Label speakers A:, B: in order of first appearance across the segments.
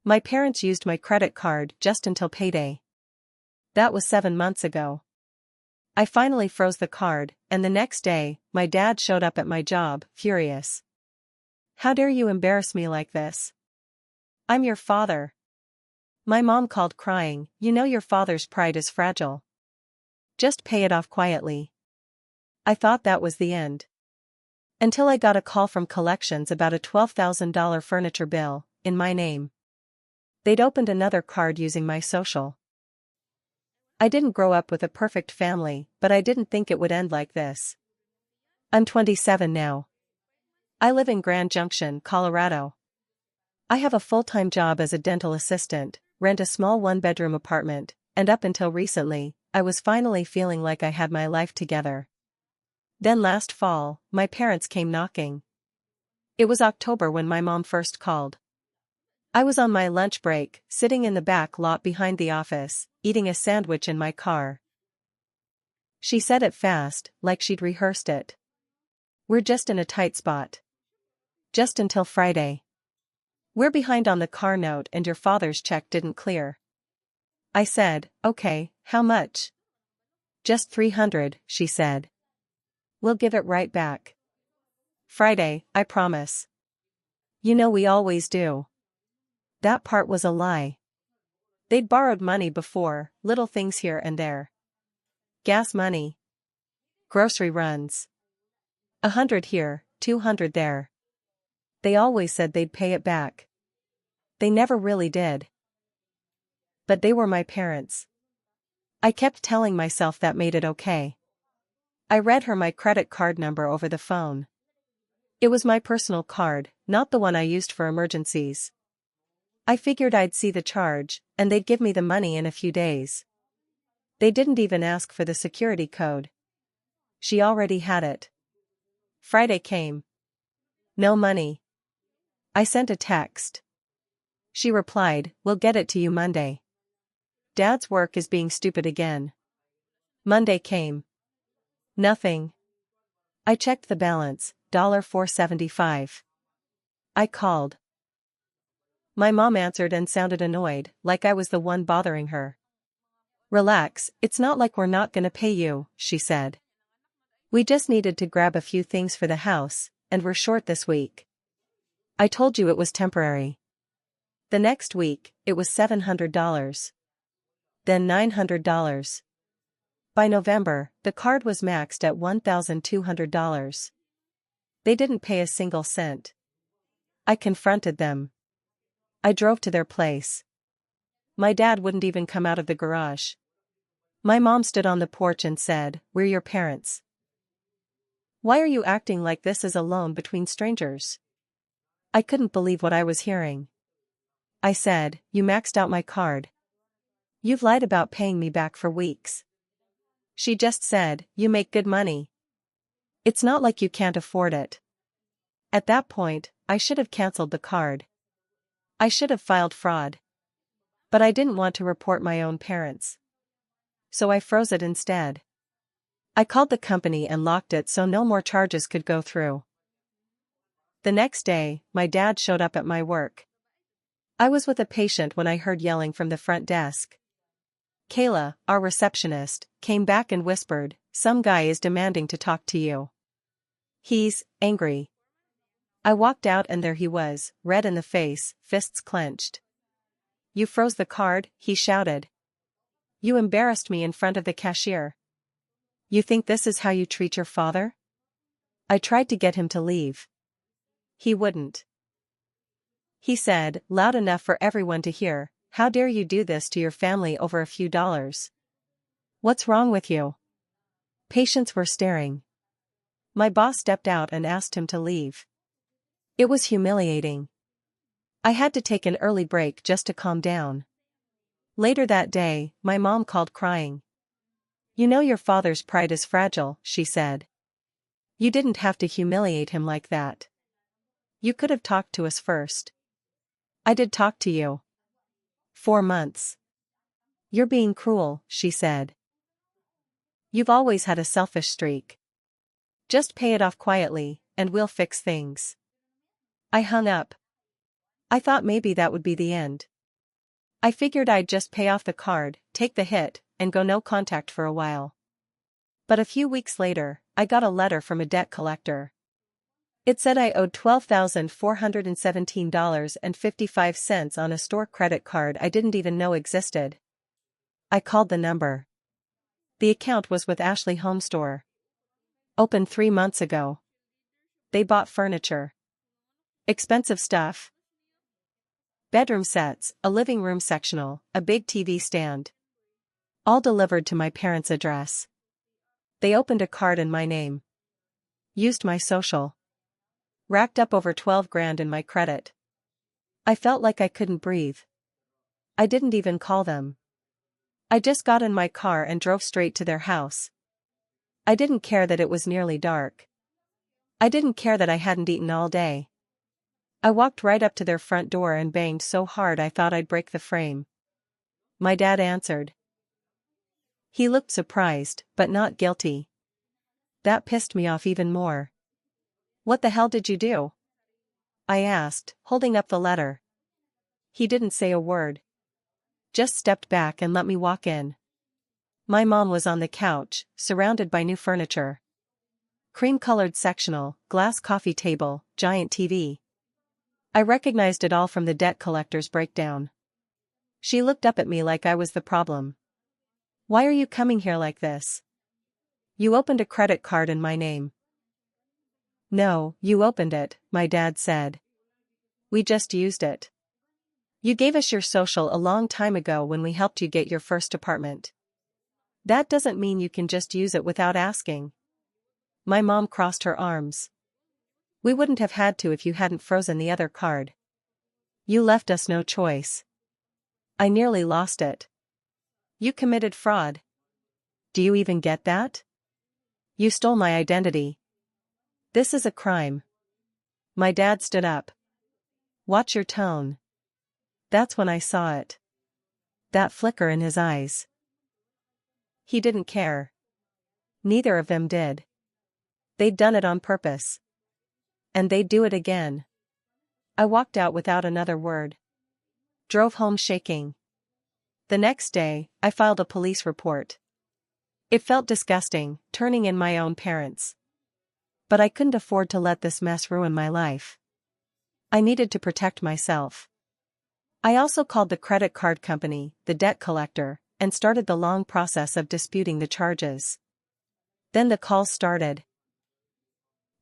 A: My parents used my credit card just until payday. That was 7 months ago. I finally froze the card, and the next day, my dad showed up at my job, furious. "How dare you embarrass me like this? I'm your father." My mom called crying, "You know your father's pride is fragile. Just pay it off quietly." I thought that was the end. Until I got a call from collections about a $12,000 furniture bill, in my name. They'd opened another card using my social. I didn't grow up with a perfect family, but I didn't think it would end like this. I'm 27 now. I live in Grand Junction, Colorado. I have a full-time job as a dental assistant, rent a small one-bedroom apartment, and up until recently, I was finally feeling like I had my life together. Then last fall, my parents came knocking. It was October when my mom first called. I was on my lunch break, sitting in the back lot behind the office, eating a sandwich in my car. She said it fast, like she'd rehearsed it. "We're just in a tight spot. Just until Friday. We're behind on the car note and your father's check didn't clear." I said, "Okay, how much?" "Just 300, she said. "We'll give it right back. Friday, I promise." "You know we always do." That part was a lie. They'd borrowed money before, little things here and there. Gas money. Grocery runs. 100 here, 200 there. They always said they'd pay it back. They never really did. But they were my parents. I kept telling myself that made it okay. I read her my credit card number over the phone. It was my personal card, not the one I used for emergencies. I figured I'd see the charge, and they'd give me the money in a few days. They didn't even ask for the security code. She already had it. Friday came. No money. I sent a text. She replied, "We'll get it to you Monday." Dad's work is being stupid again. Monday came. Nothing. I checked the balance, $4.75. I called. My mom answered and sounded annoyed, like I was the one bothering her. "Relax, it's not like we're not gonna pay you," she said. "We just needed to grab a few things for the house, and we're short this week. I told you it was temporary." The next week, it was $700. Then $900. By November, the card was maxed at $1,200. They didn't pay a single cent. I confronted them. I drove to their place. My dad wouldn't even come out of the garage. My mom stood on the porch and said, "We're your parents. Why are you acting like this is a loan between strangers?" I couldn't believe what I was hearing. I said, "You maxed out my card. You've lied about paying me back for weeks." She just said, "You make good money. It's not like you can't afford it." At that point, I should have canceled the card. I should have filed fraud. But I didn't want to report my own parents. So I froze it instead. I called the company and locked it so no more charges could go through. The next day, my dad showed up at my work. I was with a patient when I heard yelling from the front desk. Kayla, our receptionist, came back and whispered, "Some guy is demanding to talk to you. He's angry." I walked out and there he was, red in the face, fists clenched. "You froze the card," he shouted. "You embarrassed me in front of the cashier. You think this is how you treat your father?" I tried to get him to leave. He wouldn't. He said, loud enough for everyone to hear, "How dare you do this to your family over a few dollars? What's wrong with you?" Patients were staring. My boss stepped out and asked him to leave. It was humiliating. I had to take an early break just to calm down. Later that day, my mom called crying. "You know your father's pride is fragile," she said. "You didn't have to humiliate him like that. You could have talked to us first." "I did talk to you. 4 months. You're being cruel," she said. "You've always had a selfish streak. Just pay it off quietly, and we'll fix things." I hung up. I thought maybe that would be the end. I figured I'd just pay off the card, take the hit, and go no contact for a while. But a few weeks later, I got a letter from a debt collector. It said I owed $12,417.55 on a store credit card I didn't even know existed. I called the number. The account was with Ashley Home Store. Opened 3 months ago. They bought furniture. Expensive stuff. Bedroom sets, a living room sectional, a big TV stand. All delivered to my parents' address. They opened a card in my name. Used my social. Racked up over 12 grand in my credit. I felt like I couldn't breathe. I didn't even call them. I just got in my car and drove straight to their house. I didn't care that it was nearly dark. I didn't care that I hadn't eaten all day. I walked right up to their front door and banged so hard I thought I'd break the frame. My dad answered. He looked surprised, but not guilty. That pissed me off even more. What the hell did you do? I asked, holding up the letter. He didn't say a word. Just stepped back and let me walk in. My mom was on the couch, surrounded by new furniture. Cream-colored sectional, glass coffee table, giant TV. I recognized it all from the debt collector's breakdown. She looked up at me like I was the problem. Why are you coming here like this? You opened a credit card in my name. No, you opened it, my dad said. We just used it. You gave us your social a long time ago when we helped you get your first apartment. That doesn't mean you can just use it without asking. My mom crossed her arms. We wouldn't have had to if you hadn't frozen the other card. You left us no choice. I nearly lost it. You committed fraud. Do you even get that? You stole my identity. This is a crime. My dad stood up. Watch your tone. That's when I saw it. That flicker in his eyes. He didn't care. Neither of them did. They'd done it on purpose. And they'd do it again. I walked out without another word. Drove home shaking. The next day, I filed a police report. It felt disgusting, turning in my own parents. But I couldn't afford to let this mess ruin my life. I needed to protect myself. I also called the credit card company, the debt collector, and started the long process of disputing the charges. Then the calls started.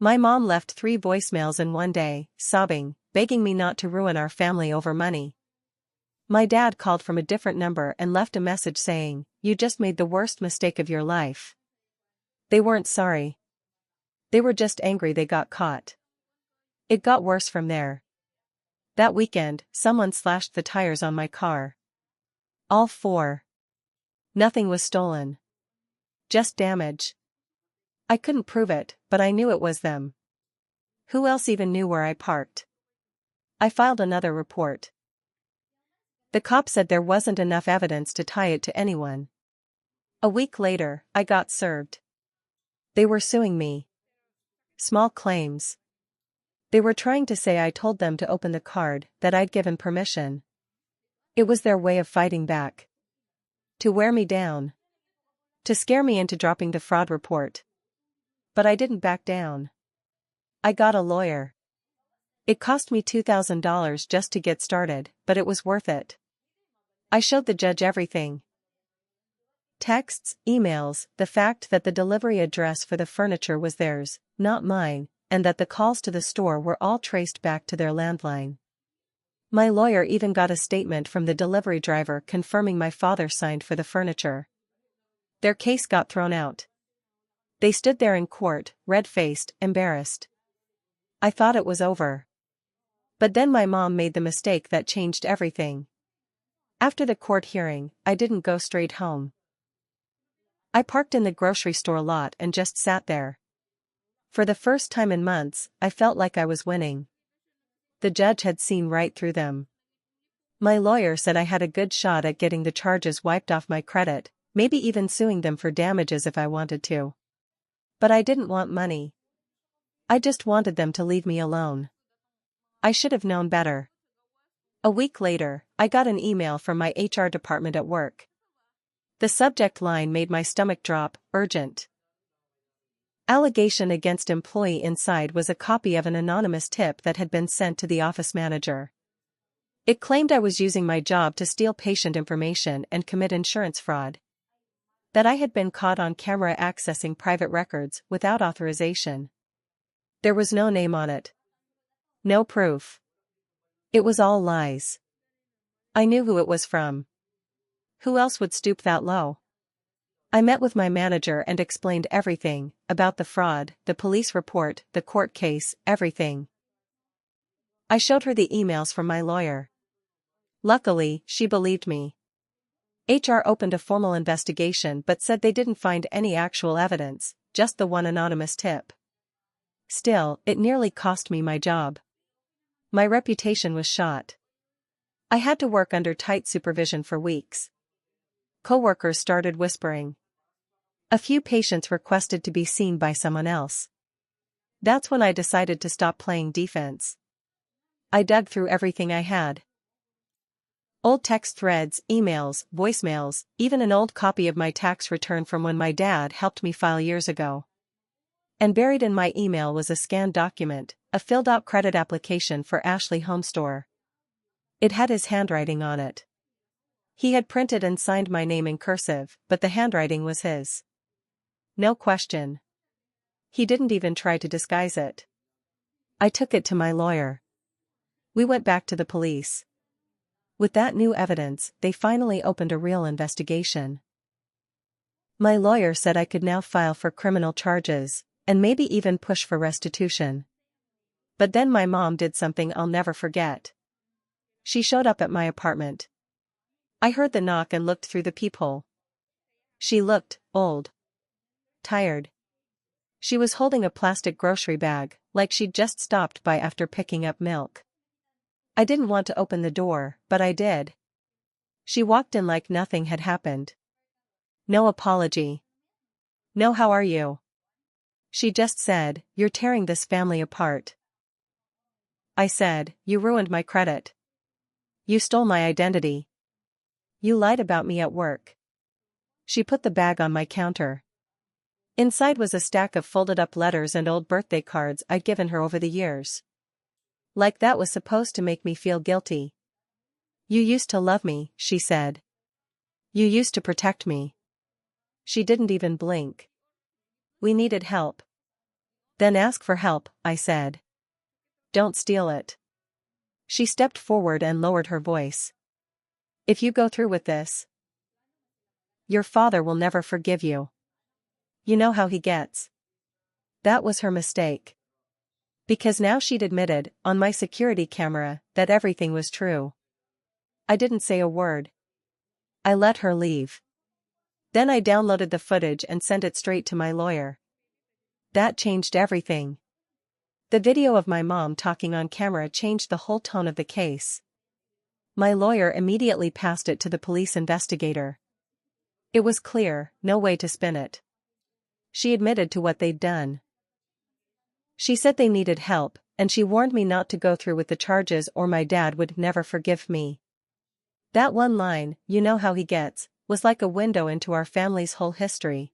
A: My mom left 3 voicemails in one day, sobbing, begging me not to ruin our family over money. My dad called from a different number and left a message saying, "You just made the worst mistake of your life." They weren't sorry. They were just angry they got caught. It got worse from there. That weekend, someone slashed the tires on my car. All 4. Nothing was stolen. Just damage. I couldn't prove it, but I knew it was them. Who else even knew where I parked? I filed another report. The cop said there wasn't enough evidence to tie it to anyone. A week later, I got served. They were suing me. Small claims. They were trying to say I told them to open the card, that I'd given permission. It was their way of fighting back. To wear me down. To scare me into dropping the fraud report. But I didn't back down. I got a lawyer. It cost me $2,000 just to get started, but it was worth it. I showed the judge everything. Texts, emails, the fact that the delivery address for the furniture was theirs, not mine, and that the calls to the store were all traced back to their landline. My lawyer even got a statement from the delivery driver confirming my father signed for the furniture. Their case got thrown out. They stood there in court, red-faced, embarrassed. I thought it was over. But then my mom made the mistake that changed everything. After the court hearing, I didn't go straight home. I parked in the grocery store lot and just sat there. For the first time in months, I felt like I was winning. The judge had seen right through them. My lawyer said I had a good shot at getting the charges wiped off my credit, maybe even suing them for damages if I wanted to. But I didn't want money. I just wanted them to leave me alone. I should have known better. A week later, I got an email from my HR department at work. The subject line made my stomach drop, urgent. Allegation against employee inside was a copy of an anonymous tip that had been sent to the office manager. It claimed I was using my job to steal patient information and commit insurance fraud. That I had been caught on camera accessing private records without authorization. There was no name on it. No proof. It was all lies. I knew who it was from. Who else would stoop that low? I met with my manager and explained everything, about the fraud, the police report, the court case, everything. I showed her the emails from my lawyer. Luckily, she believed me. HR opened a formal investigation but said they didn't find any actual evidence, just the one anonymous tip. Still, it nearly cost me my job. My reputation was shot. I had to work under tight supervision for weeks. Coworkers started whispering. A few patients requested to be seen by someone else. That's when I decided to stop playing defense. I dug through everything I had. Old text threads, emails, voicemails, even an old copy of my tax return from when my dad helped me file years ago. And buried in my email was a scanned document, a filled-out credit application for Ashley Home Store. It had his handwriting on it. He had printed and signed my name in cursive, but the handwriting was his. No question. He didn't even try to disguise it. I took it to my lawyer. We went back to the police. With that new evidence, they finally opened a real investigation. My lawyer said I could now file for criminal charges, and maybe even push for restitution. But then my mom did something I'll never forget. She showed up at my apartment. I heard the knock and looked through the peephole. She looked old. Tired. She was holding a plastic grocery bag, like she'd just stopped by after picking up milk. I didn't want to open the door, but I did. She walked in like nothing had happened. No apology. No how are you? She just said, "You're tearing this family apart." I said, "You ruined my credit. You stole my identity. You lied about me at work." She put the bag on my counter. Inside was a stack of folded-up letters and old birthday cards I'd given her over the years. Like that was supposed to make me feel guilty. "You used to love me," she said. "You used to protect me." She didn't even blink. "We needed help." "Then ask for help," I said. "Don't steal it." She stepped forward and lowered her voice. "If you go through with this, your father will never forgive you. You know how he gets." That was her mistake. Because now she'd admitted, on my security camera, that everything was true. I didn't say a word. I let her leave. Then I downloaded the footage and sent it straight to my lawyer. That changed everything. The video of my mom talking on camera changed the whole tone of the case. My lawyer immediately passed it to the police investigator. It was clear, no way to spin it. She admitted to what they'd done. She said they needed help, and she warned me not to go through with the charges or my dad would never forgive me. That one line, "You know how he gets," was like a window into our family's whole history.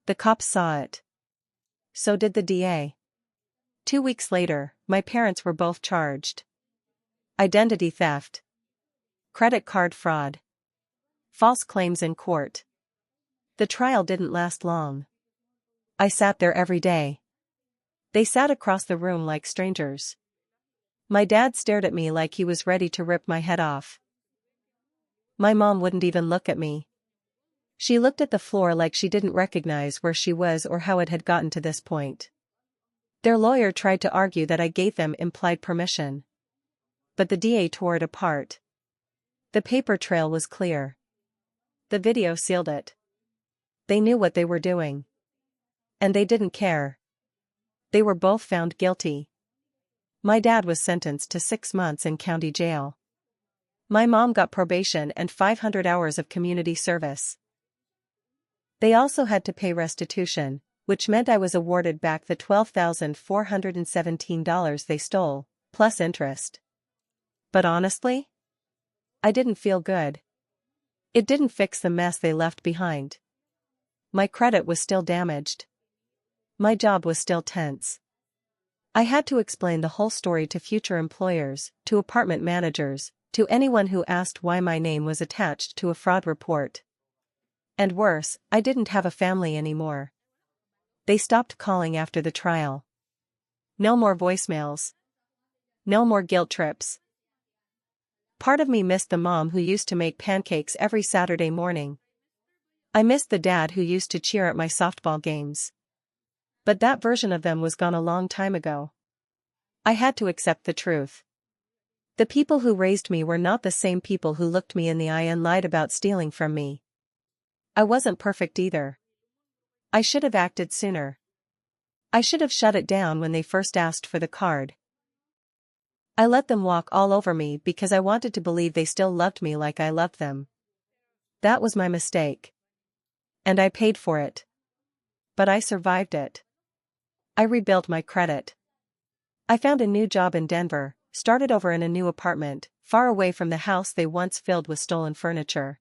A: The cops saw it. So did the DA. 2 weeks later, my parents were both charged. Identity theft. Credit card fraud. False claims in court. The trial didn't last long. I sat there every day. They sat across the room like strangers. My dad stared at me like he was ready to rip my head off. My mom wouldn't even look at me. She looked at the floor like she didn't recognize where she was or how it had gotten to this point. Their lawyer tried to argue that I gave them implied permission. But the DA tore it apart. The paper trail was clear. The video sealed it. They knew what they were doing. And they didn't care. They were both found guilty. My dad was sentenced to 6 months in county jail. My mom got probation and 500 hours of community service. They also had to pay restitution, which meant I was awarded back the $12,417 they stole, plus interest. But honestly, I didn't feel good. It didn't fix the mess they left behind. My credit was still damaged. My job was still tense. I had to explain the whole story to future employers, to apartment managers, to anyone who asked why my name was attached to a fraud report. And worse, I didn't have a family anymore. They stopped calling after the trial. No more voicemails. No more guilt trips. Part of me missed the mom who used to make pancakes every Saturday morning. I missed the dad who used to cheer at my softball games. But that version of them was gone a long time ago. I had to accept the truth. The people who raised me were not the same people who looked me in the eye and lied about stealing from me. I wasn't perfect either. I should have acted sooner. I should have shut it down when they first asked for the card. I let them walk all over me because I wanted to believe they still loved me like I loved them. That was my mistake. And I paid for it. But I survived it. I rebuilt my credit. I found a new job in Denver, started over in a new apartment, far away from the house they once filled with stolen furniture.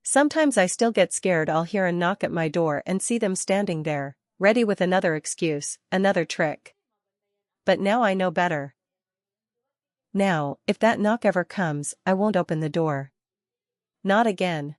A: Sometimes I still get scared I'll hear a knock at my door and see them standing there, ready with another excuse, another trick. But now I know better. Now, if that knock ever comes, I won't open the door. Not again.